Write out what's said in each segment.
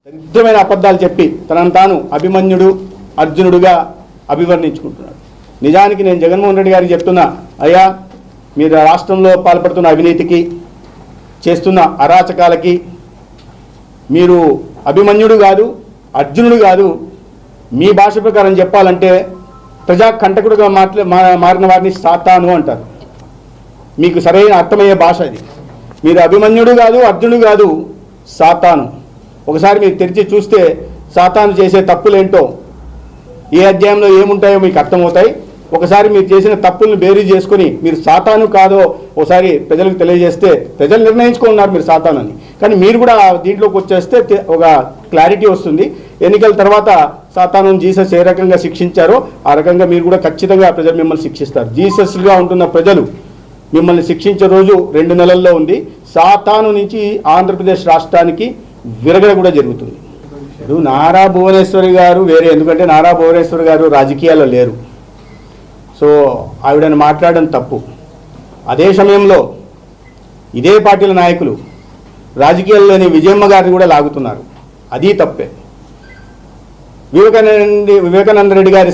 దరిద్రమైన అబద్ధాలు చెప్పి తనను తాను అభిమన్యుడు అర్జునుడుగా అభివర్ణించుకుంటున్నాడు. నిజానికి నేను జగన్మోహన్ రెడ్డి గారికి చెప్తున్నా, అయ్యా మీరు రాష్ట్రంలో పాల్పడుతున్న అవినీతికి చేస్తున్న అరాచకాలకి మీరు అభిమన్యుడు కాదు, అర్జునుడు కాదు. మీ భాష ప్రకారం చెప్పాలంటే ప్రజా కంటకుడుగా మారిన వారిని సాతాను అంటారు. మీకు సరైన అర్థమయ్యే భాష అది. మీరు అభిమన్యుడు కాదు, అర్జునుడు కాదు, సాతాను. ఒకసారి మీరు తెరిచి చూస్తే సాతాను చేసే తప్పులేంటో, ఏ అధ్యాయంలో ఏముంటాయో మీకు అర్థమవుతాయి. ఒకసారి మీరు చేసిన తప్పులను బేరీ చేసుకొని మీరు సాతాను కాదో ఒకసారి ప్రజలకు తెలియజేస్తే ప్రజలు నిర్ణయించుకున్నారు మీరు సాతాను అని. కానీ మీరు కూడా దీంట్లోకి వచ్చేస్తే ఒక క్లారిటీ వస్తుంది. ఎన్నికల తర్వాత సాతాను జీసస్ ఏ రకంగా శిక్షించారో ఆ రకంగా మీరు కూడా ఖచ్చితంగా ప్రజలు మిమ్మల్ని శిక్షిస్తారు. జీసస్గా ఉంటున్న ప్రజలు మిమ్మల్ని శిక్షించే రోజు 2 నెలల్లో ఉంది. సాతాను నుంచి ఆంధ్రప్రదేశ్ రాష్ట్రానికి విరగడ కూడా జరుగుతుంది. ఇప్పుడు నారా భువనేశ్వరి గారు వేరే, ఎందుకంటే నారా భువనేశ్వరి గారు రాజకీయాల్లో లేరు. సో ఆవిడని మాట్లాడడం తప్పు. అదే సమయంలో ఇదే పార్టీల నాయకులు రాజకీయాల్లోని విజయమ్మ గారిని కూడా లాగుతున్నారు. అది తప్పే. వివేకానంద రెడ్డి గారి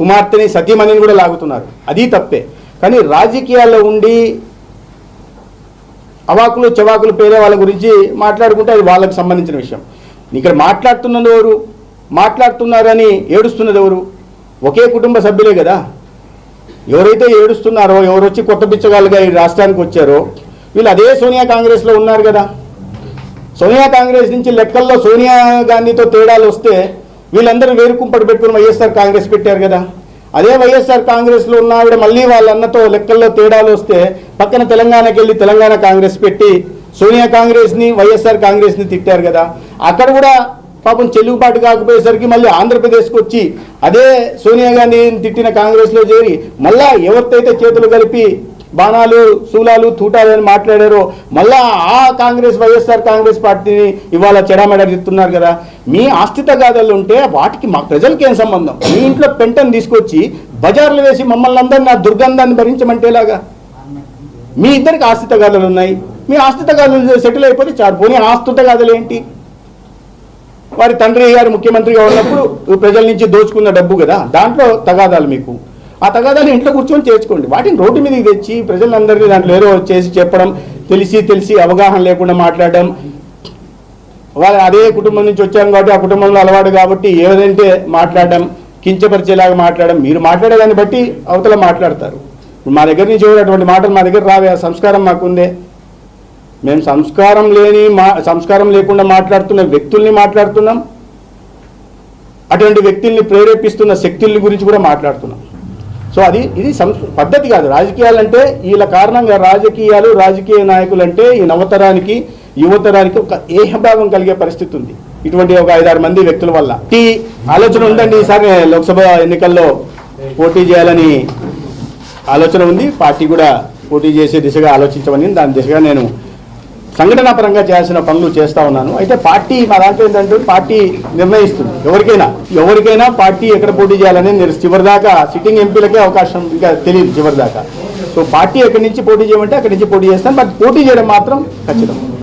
కుమార్తెని సతీమణిని కూడా లాగుతున్నారు. అది తప్పే. కానీ రాజకీయాల్లో ఉండి అవాకులు చవాకులు పేరే వాళ్ళ గురించి మాట్లాడుకుంటే అది వాళ్ళకు సంబంధించిన విషయం. ఇక్కడ మాట్లాడుతున్నది ఎవరు, మాట్లాడుతున్నారని ఏడుస్తున్నది ఎవరు? ఒకే కుటుంబ సభ్యులే కదా. ఎవరైతే ఏడుస్తున్నారో, ఎవరు వచ్చి కొత్త పిచ్చగాళ్ళుగా ఈ రాష్ట్రానికి వచ్చారో వీళ్ళు అదే సోనియా కాంగ్రెస్లో ఉన్నారు కదా. సోనియా కాంగ్రెస్ నుంచి లెక్కల్లో సోనియా గాంధీతో తేడాలు వస్తే వీళ్ళందరూ వేరుకుంపడి పెట్టుకుని వైఎస్ఆర్ కాంగ్రెస్ పెట్టారు కదా. అదే వైఎస్ఆర్ కాంగ్రెస్లో ఉన్న ఆవిడ మళ్ళీ వాళ్ళన్నతో లెక్కల్లో తేడాలు వస్తే పక్కన తెలంగాణకి వెళ్ళి తెలంగాణ కాంగ్రెస్ పెట్టి సోనియా కాంగ్రెస్ని వైఎస్ఆర్ కాంగ్రెస్ని తిట్టారు కదా. అక్కడ కూడా పాపం చెల్లుబాటు కాకపోయేసరికి మళ్ళీ ఆంధ్రప్రదేశ్కి వచ్చి అదే సోనియా గాంధీని తిట్టిన కాంగ్రెస్లో చేరి మళ్ళా ఎవరితో చేతులు కలిపి బాణాలు శూలాలు తూటాలు అని మాట్లాడారో మళ్ళా ఆ కాంగ్రెస్ వైఎస్ఆర్ కాంగ్రెస్ పార్టీని ఇవాళ చెడామెడదిస్తున్నారు కదా. మీ ఆస్తి తగాదాలు ఉంటే వాటికి మా ప్రజలకి ఏం సంబంధం? మీ ఇంట్లో పెంటను తీసుకొచ్చి బజార్లు వేసి మమ్మల్ని అందరినీ ఆ దుర్గంధాన్ని భరించమంటేలాగా. మీ ఇద్దరికి ఆస్తి తగాదాలు ఉన్నాయి. మీ ఆస్తి తగాదాలు సెటిల్ అయిపోతే చాలు. పోనీ ఆస్తి తగాదాలు ఏంటి? వారి తండ్రి గారు ముఖ్యమంత్రిగా ఉన్నప్పుడు ప్రజల నుంచి దోచుకున్న డబ్బు కదా, దాంట్లో తగాదాలు మీకు. ఆ తగాదాలు ఇంట్లో కూర్చొని చేర్చుకోండి. వాటిని రోడ్డు మీదకి తెచ్చి ప్రజలందరినీ దాంట్లో ఏదో చేసి చెప్పడం, తెలిసి అవగాహన లేకుండా మాట్లాడడం, వాళ్ళు అదే కుటుంబం నుంచి వచ్చాం కాబట్టి ఆ కుటుంబంలో అలవాటు కాబట్టి ఏదంటే మాట్లాడడం, కించపరిచేలాగా మాట్లాడడం. మీరు మాట్లాడేదాన్ని బట్టి అవతల మాట్లాడతారు. మా దగ్గర నుంచి అటువంటి మాటలు మా దగ్గర రావే. సంస్కారం మాకుందే. మేము సంస్కారం లేకుండా మాట్లాడుతున్న వ్యక్తుల్ని మాట్లాడుతున్నాం. అటువంటి వ్యక్తుల్ని ప్రేరేపిస్తున్న శక్తుల్ని గురించి కూడా మాట్లాడుతున్నాం. సో ఇది పద్ధతి కాదు. రాజకీయాలు అంటే వీళ్ళ కారణంగా రాజకీయ నాయకులు అంటే ఈ నవతరానికి యువతరానికి ఒక ఏహభావం కలిగే పరిస్థితి ఉంది. ఇటువంటి ఒక 5-6 మంది వ్యక్తుల వల్ల ఈ ఆలోచన ఉందండి. ఈసారి లోక్సభ ఎన్నికల్లో పోటీ చేయాలని ఆలోచన ఉంది. పార్టీ కూడా పోటీ చేసే దిశగా ఆలోచించమని, దాని దిశగా నేను సంఘటనాపరంగా చేయాల్సిన పనులు చేస్తూ ఉన్నాను. అయితే పార్టీ మా దాంట్లో ఏంటంటే పార్టీ నిర్ణయిస్తుంది. ఎవరికైనా పార్టీ ఎక్కడ పోటీ చేయాలని చివరిదాకా సిట్టింగ్ ఎంపీలకే అవకాశం ఇంకా తెలియదు చివరిదాకా. సో పార్టీ ఎక్కడి నుంచి పోటీ చేయమంటే అక్కడి నుంచి పోటీ చేస్తాను. బట్ పోటీ చేయడం మాత్రం ఖచ్చితం.